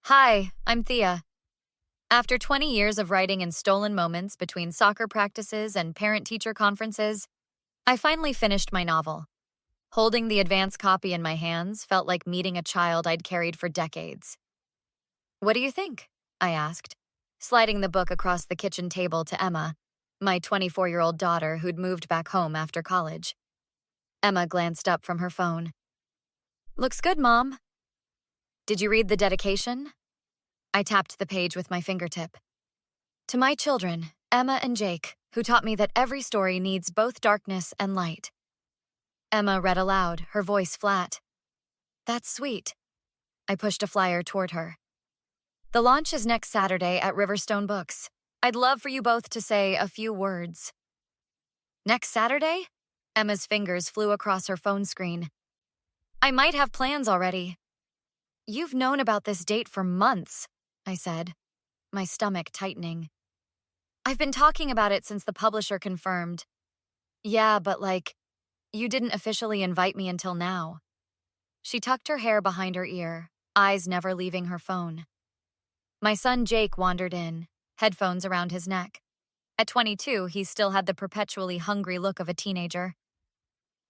Hi, I'm Thea. After 20 years of writing in stolen moments between soccer practices and parent-teacher conferences, I finally finished my novel. Holding the advance copy in my hands felt like meeting a child I'd carried for decades. What do you think? I asked, sliding the book across the kitchen table to Emma, my 24-year-old daughter who'd moved back home after college. Emma glanced up from her phone. Looks good, Mom. Did you read the dedication? I tapped the page with my fingertip. To my children, Emma and Jake, who taught me that every story needs both darkness and light. Emma read aloud, her voice flat. That's sweet. I pushed a flyer toward her. The launch is next Saturday at Riverstone Books. I'd love for you both to say a few words. Next Saturday? Emma's fingers flew across her phone screen. I might have plans already. You've known about this date for months, I said, my stomach tightening. I've been talking about it since the publisher confirmed. Yeah, but you didn't officially invite me until now. She tucked her hair behind her ear, eyes never leaving her phone. My son Jake wandered in, headphones around his neck. At 22, he still had the perpetually hungry look of a teenager.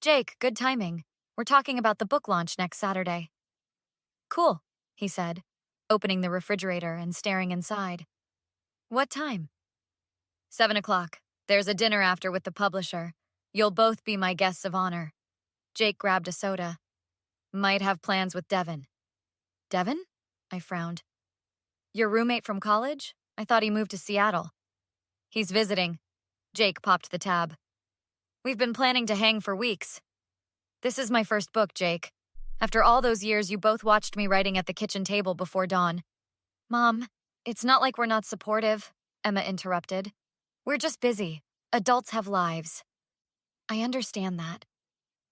Jake, good timing. We're talking about the book launch next Saturday. Cool, he said, opening the refrigerator and staring inside. What time? 7 o'clock. There's a dinner after with the publisher. You'll both be my guests of honor. Jake grabbed a soda. Might have plans with Devin. Devin? I frowned. Your roommate from college? I thought he moved to Seattle. He's visiting. Jake popped the tab. We've been planning to hang for weeks. This is my first book, Jake. After all those years, you both watched me writing at the kitchen table before dawn. Mom, it's not like we're not supportive, Emma interrupted. We're just busy. Adults have lives. I understand that.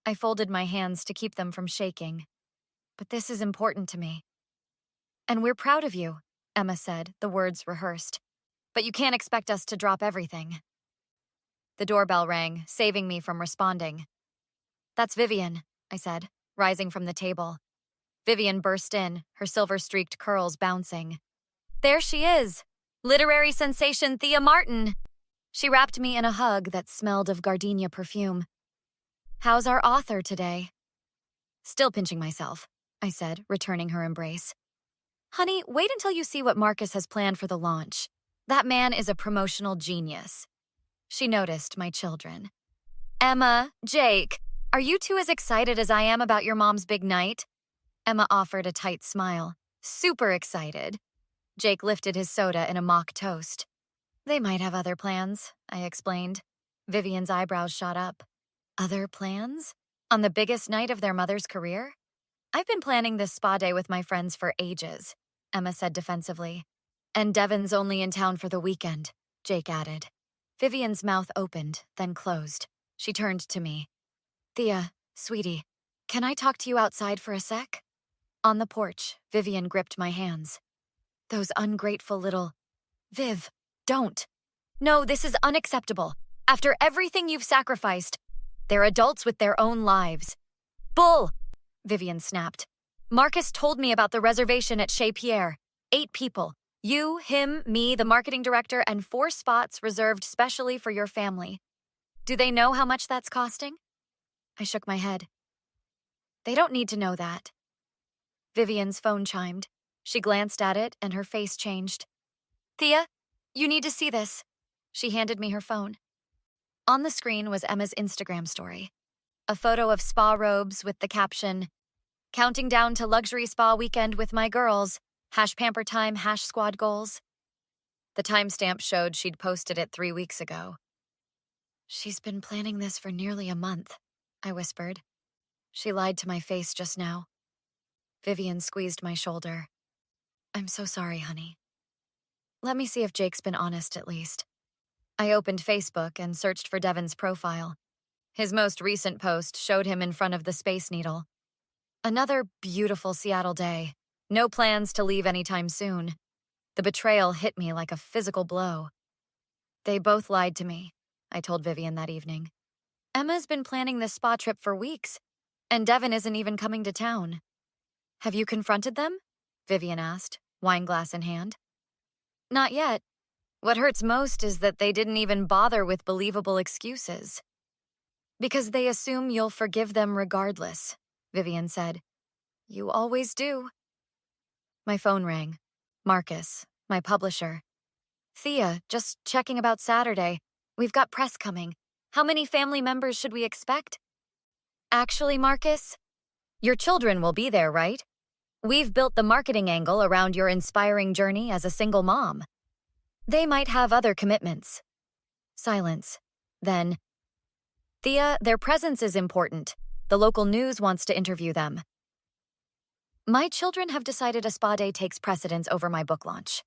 I folded my hands to keep them from shaking. But this is important to me. And we're proud of you, Emma said, the words rehearsed. But you can't expect us to drop everything. The doorbell rang, saving me from responding. That's Vivian, I said, rising from the table. Vivian burst in, her silver-streaked curls bouncing. There she is! Literary sensation Thea Martin! She wrapped me in a hug that smelled of gardenia perfume. How's our author today? Still pinching myself, I said, returning her embrace. Honey, wait until you see what Marcus has planned for the launch. That man is a promotional genius. She noticed my children. Emma, Jake, are you two as excited as I am about your mom's big night? Emma offered a tight smile. Super excited. Jake lifted his soda in a mock toast. They might have other plans, I explained. Vivian's eyebrows shot up. Other plans? On the biggest night of their mother's career? I've been planning this spa day with my friends for ages, Emma said defensively. And Devin's only in town for the weekend, Jake added. Vivian's mouth opened, then closed. She turned to me. Thea, sweetie, can I talk to you outside for a sec? On the porch, Vivian gripped my hands. Those ungrateful little... Viv, don't. No, this is unacceptable. After everything you've sacrificed, they're adults with their own lives. Bull! Vivian snapped. Marcus told me about the reservation at Chez Pierre. 8 people. You, him, me, the marketing director, and 4 spots reserved specially for your family. Do they know how much that's costing? I shook my head. They don't need to know that. Vivian's phone chimed. She glanced at it and her face changed. Thea, you need to see this. She handed me her phone. On the screen was Emma's Instagram story. A photo of spa robes with the caption, counting down to luxury spa weekend with my girls, #pamper time, #squad goals. The timestamp showed she'd posted it 3 weeks ago. She's been planning this for nearly a month, I whispered. She lied to my face just now. Vivian squeezed my shoulder. I'm so sorry, honey. Let me see if Jake's been honest at least. I opened Facebook and searched for Devin's profile. His most recent post showed him in front of the Space Needle. Another beautiful Seattle day. No plans to leave anytime soon. The betrayal hit me like a physical blow. They both lied to me, I told Vivian that evening. Emma's been planning this spa trip for weeks, and Devin isn't even coming to town. Have you confronted them? Vivian asked, wine glass in hand. Not yet. What hurts most is that they didn't even bother with believable excuses. Because they assume you'll forgive them regardless, Vivian said. You always do. My phone rang. Marcus, my publisher. Thea, just checking about Saturday. We've got press coming. How many family members should we expect? Actually, Marcus, your children will be there, right? We've built the marketing angle around your inspiring journey as a single mom. They might have other commitments. Silence. Then, Thea, their presence is important. The local news wants to interview them. My children have decided a spa day takes precedence over my book launch.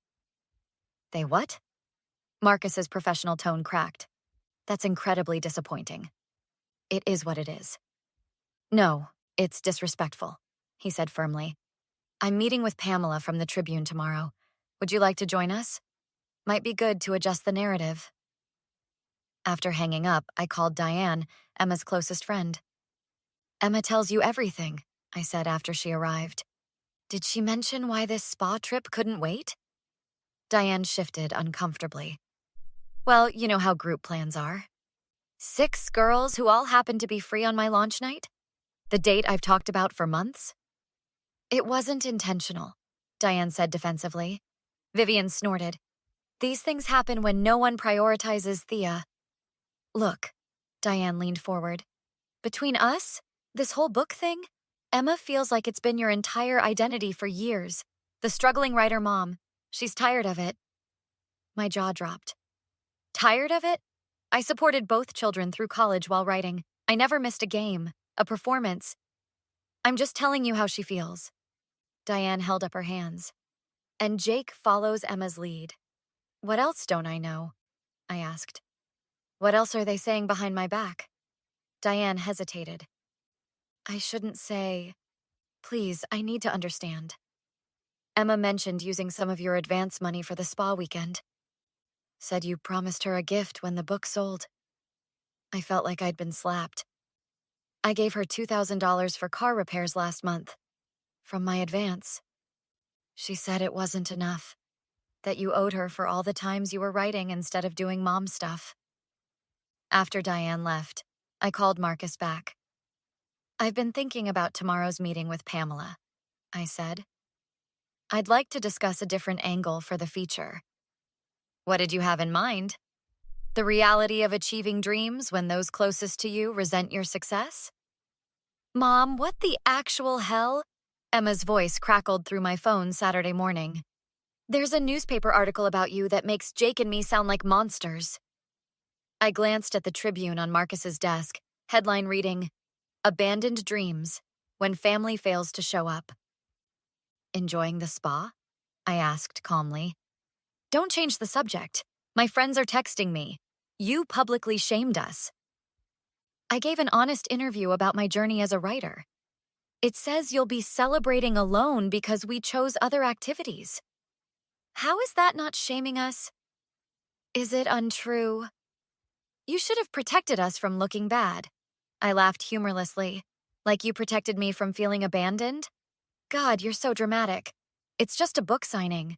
They what? Marcus's professional tone cracked. That's incredibly disappointing. It is what it is. No, it's disrespectful, he said firmly. I'm meeting with Pamela from the Tribune tomorrow. Would you like to join us? Might be good to adjust the narrative. After hanging up, I called Diane, Emma's closest friend. Emma tells you everything, I said after she arrived. Did she mention why this spa trip couldn't wait? Diane shifted uncomfortably. Well, you know how group plans are. 6 girls who all happen to be free on my launch night? The date I've talked about for months? It wasn't intentional, Diane said defensively. Vivian snorted. These things happen when no one prioritizes Thea. Look, Diane leaned forward. Between us, this whole book thing, Emma feels like it's been your entire identity for years. The struggling writer mom. She's tired of it. My jaw dropped. Tired of it? I supported both children through college while writing. I never missed a game, a performance. I'm just telling you how she feels. Diane held up her hands. And Jake follows Emma's lead. What else don't I know? I asked. What else are they saying behind my back? Diane hesitated. I shouldn't say. Please, I need to understand. Emma mentioned using some of your advance money for the spa weekend. Said you promised her a gift when the book sold. I felt like I'd been slapped. I gave her $2,000 for car repairs last month. From my advance. She said it wasn't enough. That you owed her for all the times you were writing instead of doing mom stuff. After Diane left, I called Marcus back. I've been thinking about tomorrow's meeting with Pamela, I said. I'd like to discuss a different angle for the feature. What did you have in mind? The reality of achieving dreams when those closest to you resent your success? Mom, what the actual hell? Emma's voice crackled through my phone Saturday morning. There's a newspaper article about you that makes Jake and me sound like monsters. I glanced at the Tribune on Marcus's desk, headline reading, Abandoned Dreams, When Family Fails to Show Up. Enjoying the spa? I asked calmly. Don't change the subject. My friends are texting me. You publicly shamed us. I gave an honest interview about my journey as a writer. It says you'll be celebrating alone because we chose other activities. How is that not shaming us? Is it untrue? You should have protected us from looking bad. I laughed humorlessly, like you protected me from feeling abandoned. God, you're so dramatic. It's just a book signing.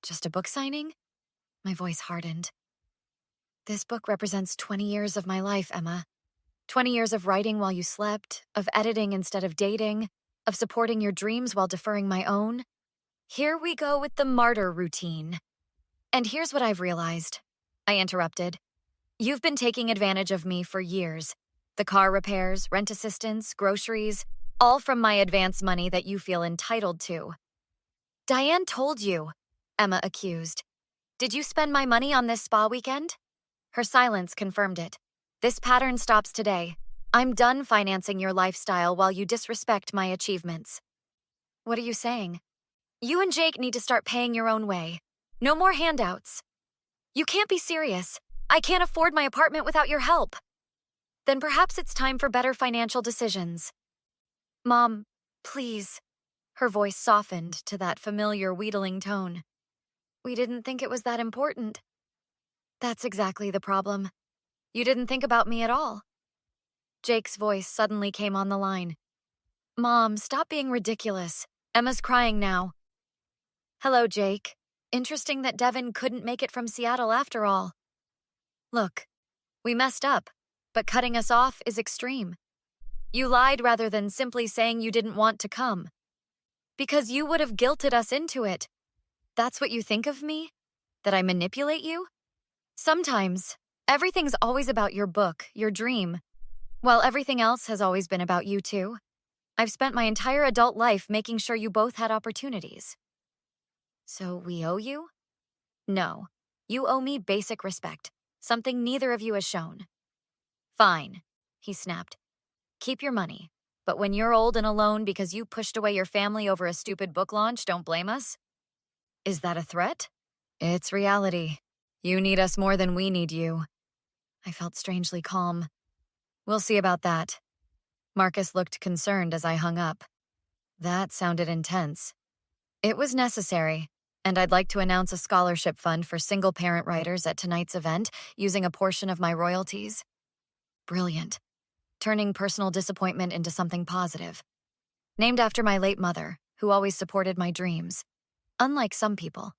Just a book signing? My voice hardened. This book represents 20 years of my life, Emma. 20 years of writing while you slept, of editing instead of dating, of supporting your dreams while deferring my own. Here we go with the martyr routine. And here's what I've realized. I interrupted. You've been taking advantage of me for years. The car repairs, rent assistance, groceries, all from my advance money that you feel entitled to. Diane told you, Emma accused. Did you spend my money on this spa weekend? Her silence confirmed it. This pattern stops today. I'm done financing your lifestyle while you disrespect my achievements. What are you saying? You and Jake need to start paying your own way. No more handouts. You can't be serious. I can't afford my apartment without your help. Then perhaps it's time for better financial decisions. Mom, please. Her voice softened to that familiar wheedling tone. We didn't think it was that important. That's exactly the problem. You didn't think about me at all. Jake's voice suddenly came on the line. Mom, stop being ridiculous. Emma's crying now. Hello, Jake. Interesting that Devin couldn't make it from Seattle after all. Look, we messed up, but cutting us off is extreme. You lied rather than simply saying you didn't want to come. Because you would have guilted us into it. That's what you think of me? That I manipulate you? Sometimes. Everything's always about your book, your dream. Well, everything else has always been about you too. I've spent my entire adult life making sure you both had opportunities. So we owe you? No. You owe me basic respect, something neither of you has shown. Fine, he snapped. Keep your money. But when you're old and alone because you pushed away your family over a stupid book launch, don't blame us? Is that a threat? It's reality. You need us more than we need you. I felt strangely calm. We'll see about that. Marcus looked concerned as I hung up. That sounded intense. It was necessary, and I'd like to announce a scholarship fund for single-parent writers at tonight's event using a portion of my royalties. Brilliant. Turning personal disappointment into something positive. Named after my late mother, who always supported my dreams. Unlike some people.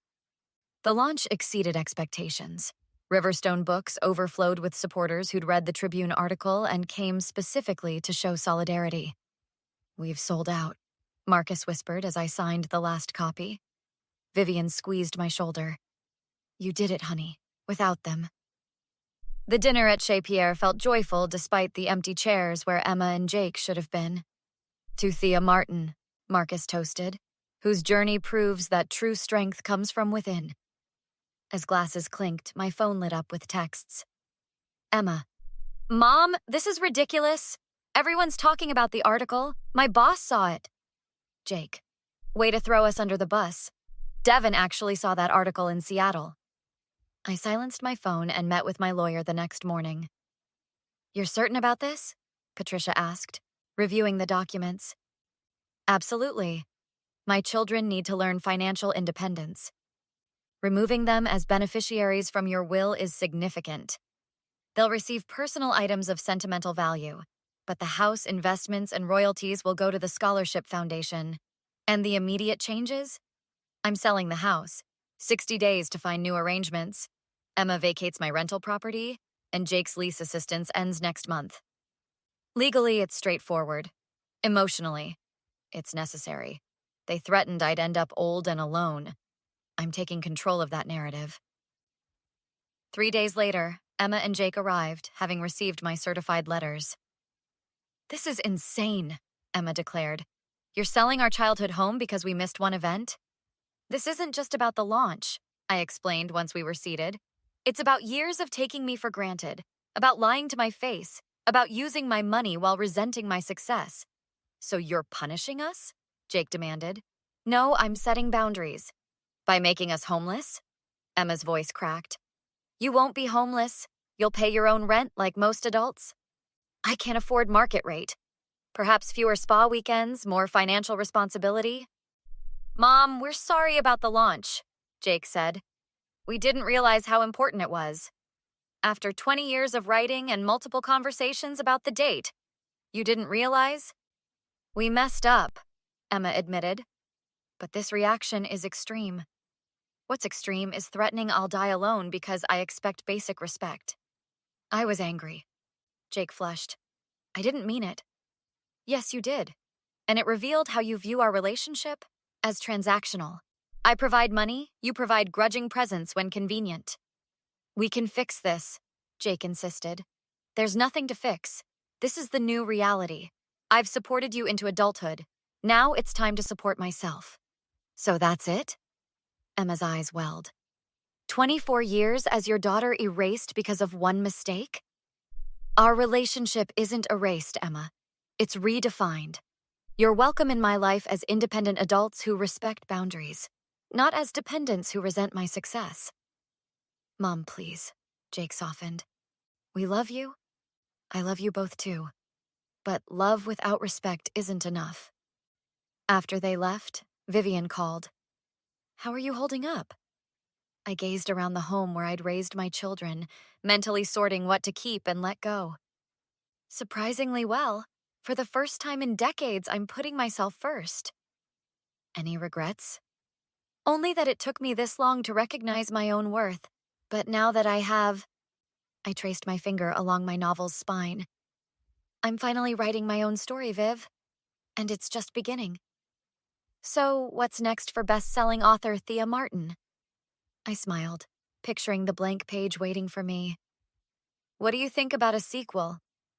The launch exceeded expectations. Riverstone Books overflowed with supporters who'd read the Tribune article and came specifically to show solidarity. We've sold out, Marcus whispered as I signed the last copy. Vivian squeezed my shoulder. You did it, honey, without them. The dinner at Chez Pierre felt joyful despite the empty chairs where Emma and Jake should have been. To Thea Martin, Marcus toasted, whose journey proves that true strength comes from within. As glasses clinked, my phone lit up with texts. Emma. Mom, this is ridiculous. Everyone's talking about the article. My boss saw it. Jake. Way to throw us under the bus. Devin actually saw that article in Seattle. I silenced my phone and met with my lawyer the next morning. You're certain about this? Patricia asked, reviewing the documents. Absolutely. My children need to learn financial independence. Removing them as beneficiaries from your will is significant. They'll receive personal items of sentimental value, but the house, investments, and royalties will go to the Scholarship Foundation. And the immediate changes? I'm selling the house. 60 days to find new arrangements. Emma vacates my rental property, and Jake's lease assistance ends next month. Legally, it's straightforward. Emotionally, it's necessary. They threatened I'd end up old and alone. I'm taking control of that narrative. 3 days later, Emma and Jake arrived, having received my certified letters. This is insane, Emma declared. You're selling our childhood home because we missed one event? This isn't just about the launch, I explained once we were seated. It's about years of taking me for granted, about lying to my face, about using my money while resenting my success. So you're punishing us? Jake demanded. No, I'm setting boundaries. By making us homeless? Emma's voice cracked. You won't be homeless. You'll pay your own rent like most adults. I can't afford market rate. Perhaps fewer spa weekends, more financial responsibility. Mom, we're sorry about the launch, Jake said. We didn't realize how important it was. After 20 years of writing and multiple conversations about the date, you didn't realize? We messed up, Emma admitted. But this reaction is extreme. What's extreme is threatening I'll die alone because I expect basic respect. I was angry. Jake flushed. I didn't mean it. Yes, you did. And it revealed how you view our relationship as transactional. I provide money, you provide grudging presence when convenient. We can fix this, Jake insisted. There's nothing to fix. This is the new reality. I've supported you into adulthood. Now it's time to support myself. So that's it? Emma's eyes welled. 24 years as your daughter erased because of one mistake? Our relationship isn't erased, Emma. It's redefined. You're welcome in my life as independent adults who respect boundaries, not as dependents who resent my success. Mom, please, Jake softened. We love you. I love you both too. But love without respect isn't enough. After they left, Vivian called. How are you holding up? I gazed around the home where I'd raised my children, mentally sorting what to keep and let go. Surprisingly well. For the first time in decades, I'm putting myself first. Any regrets? Only that it took me this long to recognize my own worth. But now that I have, I traced my finger along my novel's spine. I'm finally writing my own story, Viv, and it's just beginning. So, what's next for best-selling author Thea Martin? I smiled, picturing the blank page waiting for me. What do you think about a sequel?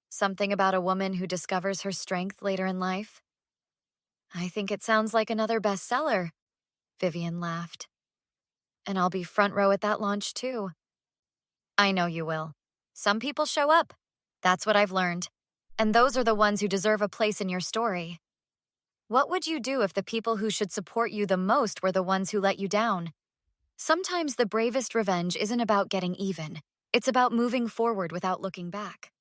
Something about a woman who discovers her strength later in life? I think it sounds like another bestseller, Vivian laughed. And I'll be front row at that launch too. I know you will. Some people show up. That's what I've learned. And those are the ones who deserve a place in your story. What would you do if the people who should support you the most were the ones who let you down? Sometimes the bravest revenge isn't about getting even. It's about moving forward without looking back.